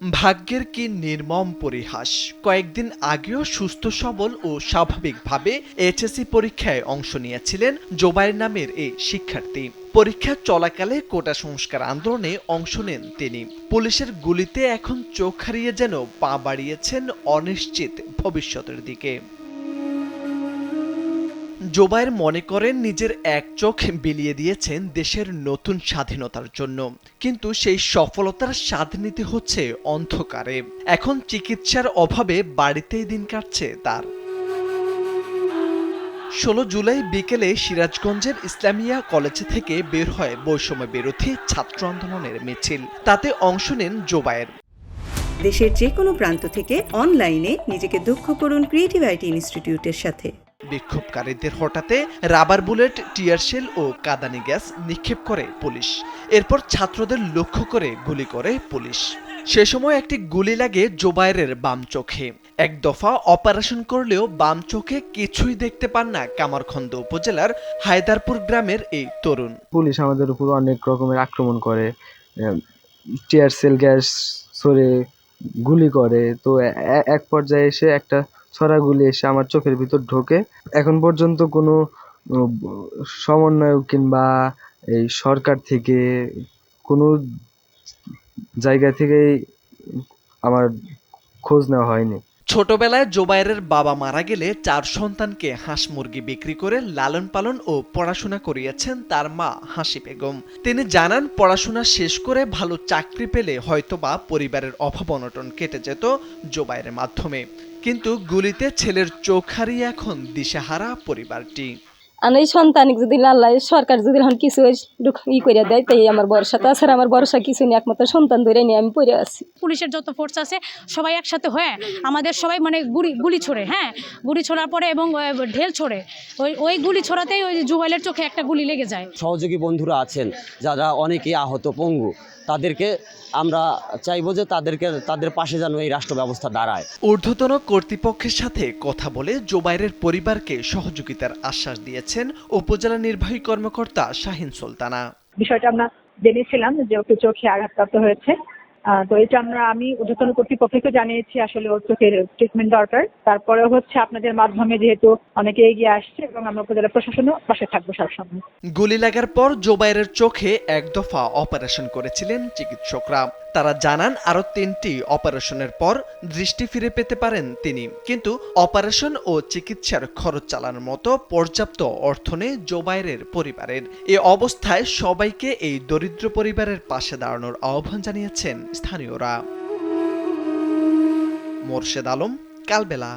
ভাগ্যের কি নির্মম পরিহাস। কয়েকদিন আগেও সুস্থ সবল ও স্বাভাবিকভাবে এইচএসসি পরীক্ষায় অংশ নিয়েছিলেন জোবায়ের নামের এই শিক্ষার্থী। পরীক্ষা চলাকালে কোটা সংস্কার আন্দোলনে অংশ নেন তিনি। পুলিশের গুলিতে এখন চোখ হারিয়ে যেন পা বাড়িয়েছেন অনিশ্চিত ভবিষ্যতের দিকে। জোবায়ের মনে করেন নিজের এক চোখ বিলিয়ে দিয়েছেন দেশের নতুন স্বাধীনতার জন্য, কিন্তু সেই সফলতার স্বাদ নিতে হচ্ছে অন্ধকারে। এখন চিকিৎসার অভাবে বাড়িতেই দিন কাটছে তার। ১৬ জুলাই বিকেলে সিরাজগঞ্জের ইসলামিয়া কলেজ থেকে বের হয় বৈষম্য বিরোধী ছাত্র আন্দোলনের মিছিল। তাতে অংশ নেন জোবায়ের। দেশের যে কোনো প্রান্ত থেকে অনলাইনে নিজেকে দক্ষ করুন ক্রিয়েটিভ আইটি ইনস্টিটিউটের সাথে। বিক্ষোভকারীদের হঠাতে রাবার বুলেট, টিয়ারশেল ও কাঁদানি গ্যাস নিক্ষেপ করে পুলিশ। এরপর ছাত্রদের লক্ষ্য করে গুলি করে পুলিশ। সে সময় একটি গুলি লাগে জোবায়েরের বাম চোখে। এক দফা অপারেশন করলেও বাম চোখে কিছুই দেখতে পান না কামারখন্দ উপজেলার হায়দারপুর গ্রামের এই তরুণ। পুলিশ আমাদের উপর অনেক রকমের আক্রমণ করে, টিয়ারশেল গ্যাস ছড়ে, গুলি করে। তো এক পর্যায়ে এসে একটা ছড়া গুলি এসে আমার চোখের ভিতর ঢোকে। এখন পর্যন্ত কোনো সমন্বয়ক কিংবা এই সরকার থেকে কোনো জায়গা থেকেই আমার খোঁজ নেওয়া হয়নি। ছোটবেলায় জোবায়েরের বাবা মারা গেলে ৪ সন্তানকে হাঁস মুরগি বিক্রি করে লালন পালন ও পড়াশোনা করিয়েছেন তার মা হাসি বেগম। তিনি জানান, পড়াশোনা শেষ করে ভালো চাকরি পেলে হয়তোবা পরিবারের অভাব অনটন কেটে যেত জোবায়েরের মাধ্যমে। কিন্তু গুলিতে ছেলের চোখ হারিয়ে এখন দিশেহারা পরিবারটি। আর এই সন্তান যদি আল্লাহ সরকার যদি এখন কিছু করে দেয়, তাই আমার ভরসা। তাছাড়া আমার ভরসা কিছু নেই, একমাত্র সন্তান ধরে নিয়ে আমি পড়ে আছি। পুলিশের যত ফোর্স আছে সবাই একসাথে হয়ে আমাদের সবাই মানে গুলি ছোড়ে, গুলি ছোড়ার পরে এবং ঢেল ছোড়ে। ওই গুলি ছোড়াতেই ওই জোবায়েরের চোখে একটা গুলি লেগে যায়। সহযোগী বন্ধুরা আছেন যারা অনেকেই আহত পঙ্গু, তাদেরকে আমরা চাইবো যে তাদের পাশে যেন এই রাষ্ট্র ব্যবস্থা দাঁড়ায়। ঊর্ধ্বতন কর্তৃপক্ষের সাথে কথা বলে জোবায়েরের পরিবারকে সহযোগিতার আশ্বাস দিয়েছেন উপজেলা নির্বাহী কর্মকর্তা শাহিন সুলতানা। বিষয়টা আমরা জেনেছিলাম যে ওকে চোখে আঘাতপ্রাপ্ত হয়েছে, তো এটা আমি ঊর্ধ্বতন কর্তৃপক্ষকে জানিয়েছি। আসলে ওর চোখের ট্রিটমেন্ট দরকার। তারপরে আপনাদের মাধ্যমে যেহেতু অনেকে এগিয়ে আসছে এবং আমরা উপজেলা প্রশাসনও পাশে থাকবো সবসময়। গুলি লাগার পর জোবায়েরের চোখে এক দফা অপারেশন করেছিলেন চিকিৎসকরা। তারা জানান, আরো ৩টি অপারেশনের পর দৃষ্টি ফিরে পেতে পারেন তিনি। কিন্তু অপারেশন ও চিকিৎসার খরচ চালানোর মতো পর্যাপ্ত অর্থ নেই জোবায়েরের পরিবারের। এ অবস্থায় সবাইকে এই দরিদ্র পরিবারের পাশে দাঁড়ানোর আহ্বান জানিয়েছেন স্থানীয়রা। মোরশেদ আলম, কালবেলা।